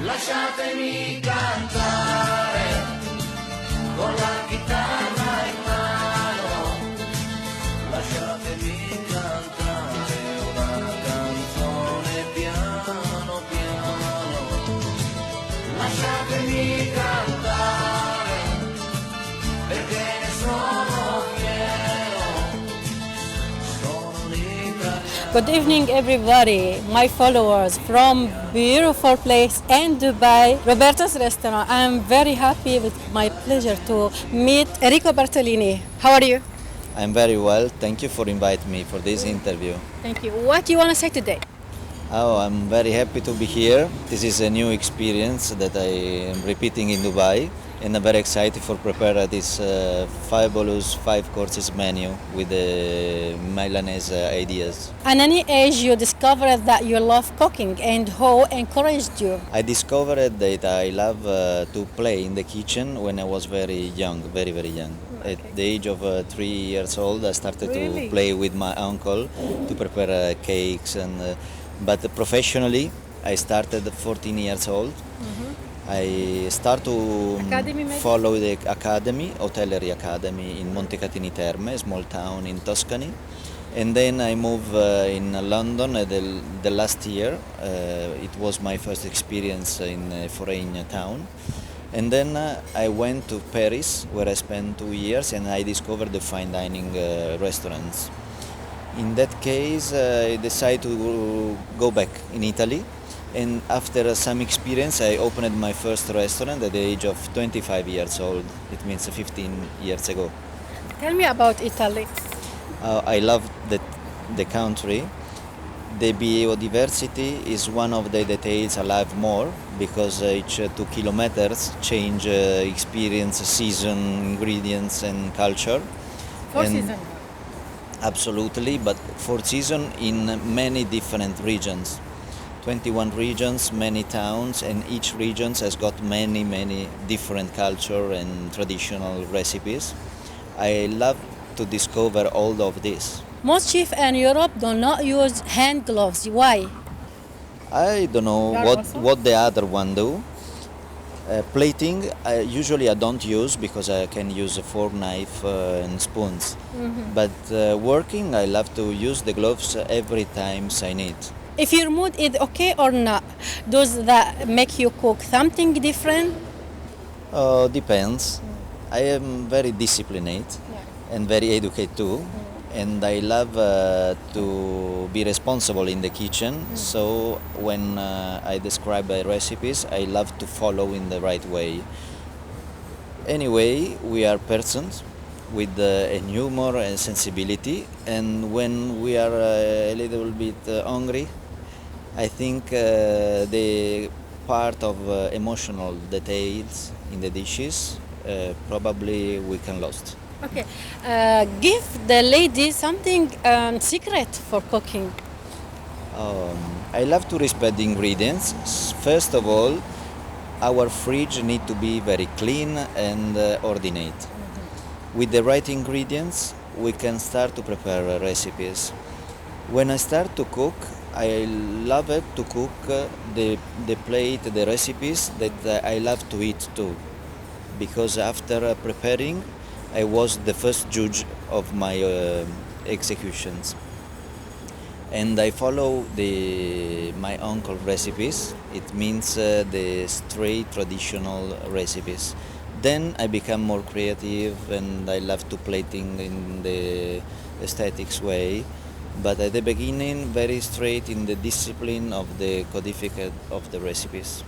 Lasciatemi cantare con la chitarra in mano, lasciatemi cantare una canzone piano piano, lasciatemi cantare perché ne sono fiero, sono un italiano. Good evening, everybody, my followers from beautiful place in Dubai, Roberto's restaurant. I'm very happy with my pleasure to meet Enrico Bartolini. How are you? I'm very well. Thank you for inviting me for this interview. Thank you. What do you want to say today? Oh, I'm very happy to be here. This is a new experience that I am repeating in Dubai, and I'm very excited for prepare this fabulous 5 courses menu with the Milanese ideas. At any age you discovered that you love cooking and who encouraged you? I discovered that I love to play in the kitchen when I was very young, very very young. At the age of 3 years old, I started to play with my uncle to prepare cakes, and but professionally, I started 14 years old. I start to Academy maybe? follow the academy, Hotellerie Academy in Montecatini Terme, a small town in Tuscany. And then I moved in London the last year. It was my first experience in a foreign town. And then I went to Paris, where I spent 2 years, and I discovered the fine dining restaurants. In that case, I decided to go back in Italy. And after some experience, I opened my first restaurant at the age of 25 years old. It means 15 years ago. Tell me about Italy. I love the country. The biodiversity is one of the details I love more, because each 2 kilometers change experience, season, ingredients and culture. Four And- seasons. Absolutely, but 4 seasons in many different regions. 21 regions, many towns, and each region has got many different culture and traditional recipes. I love to discover all of this. Most chefs in Europe do not use hand gloves. Why? I don't know You are also? what the other one do. Plating, usually I don't use because I can use a fork, knife and spoons. But working, I love to use the gloves every time I need. If your mood is okay or not, does that make you cook something different? Depends. I am very disciplined and very educated too, and I love to be responsible in the kitchen. So when I describe recipes, I love to follow in the right way. Anyway, we are persons with a humor and sensibility, and when we are a little bit hungry, I think the part of emotional details in the dishes probably we can lost. Okay. Give the lady something secret for cooking. I love to respect the ingredients. First of all, our fridge need to be very clean and ordinate. With the right ingredients, we can start to prepare recipes. When I start to cook, I love it to cook the plate, the recipes that I love to eat too. Because after preparing, I was the first judge of my executions. And I follow my uncle recipes. It means the straight traditional recipes. Then I become more creative, and I love to plating in the aesthetics way. But at the beginning, very straight in the discipline of the codificate of the recipes.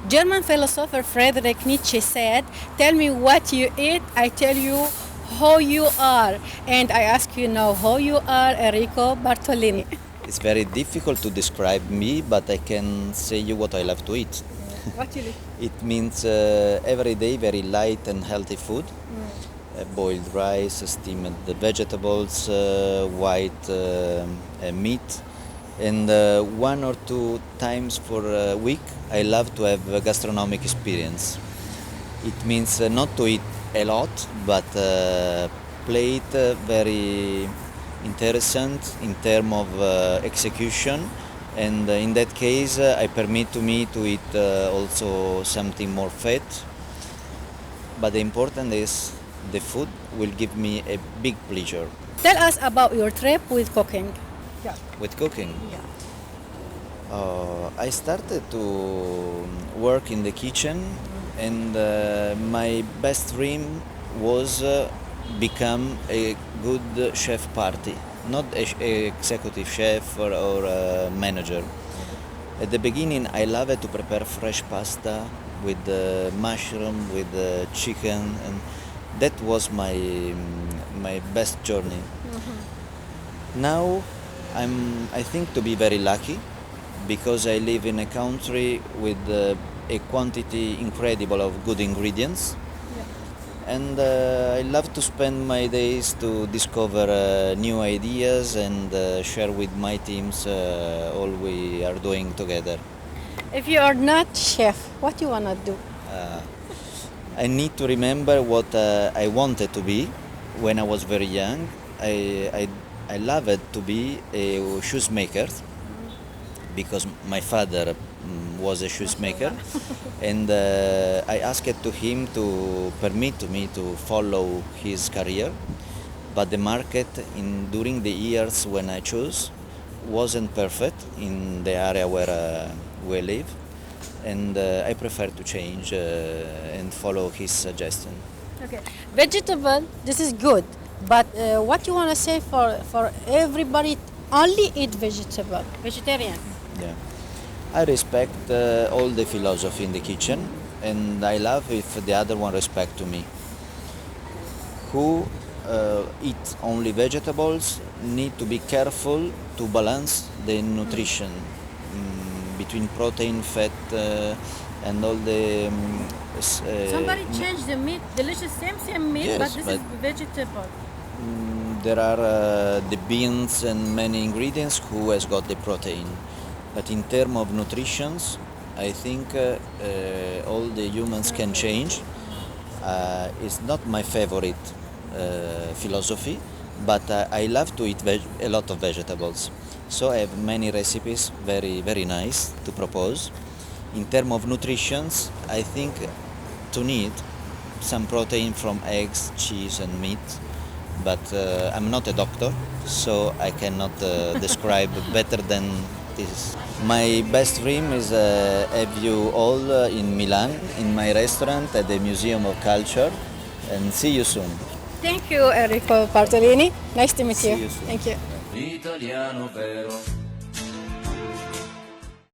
German philosopher Friedrich Nietzsche said, "Tell me what you eat, I tell you who you are." And I ask you now, who you are, Enrico Bartolini. It's very difficult to describe me, but I can say you what I love to eat. What you eat? It means every day very light and healthy food. Boiled rice, steamed vegetables, white meat, and 1 or 2 times for a week I love to have a gastronomic experience. It means not to eat a lot, but plate very interesting in terms of execution And in that case, I permit to me to eat also something more fat. But the important is the food will give me a big pleasure Tell us about your trip with cooking. Yeah. with cooking. Yeah. I started to work in the kitchen, and my best dream was become a good chef party, not a executive chef or a manager. At the beginning, I loved to prepare fresh pasta with mushroom, with chicken, and that was my best journey. Now, I think to be very lucky because I live in a country with a quantity incredible of good ingredients, and I love to spend my days to discover new ideas and share with my teams all we are doing together. If you are not chef, what you wanna do? I need to remember what I wanted to be when I was very young. I loved to be a shoemaker because my father was a shoemaker, and I asked to him to permit to me to follow his career. But the market during the years when I chose wasn't perfect in the area where we live, and I prefer to change and follow his suggestion. Okay. Vegetable, this is good, but what you wanna say for everybody only eat vegetable, vegetarian? Yeah. I respect all the philosophy in the kitchen, and I love if the other one respect to me. Who eat only vegetables need to be careful to balance the nutrition between protein, fat, and all the. Somebody change the meat, delicious same meat, Yes, but this is but- vegetable. There are the beans and many ingredients who has got the protein, but in terms of nutrition, I think all the humans can change. It's not my favorite philosophy, but I love to eat a lot of vegetables. So I have many recipes, very nice to propose. In terms of nutrition, I think to need some protein from eggs, cheese, and meat. But I'm not a doctor, so I cannot describe better than this. My best dream is have you all in Milan, in my restaurant at the Museum of Culture, and see you soon. Thank you, Enrico Bartolini. Nice to meet See you. you soon. Thank you. Italiano vero.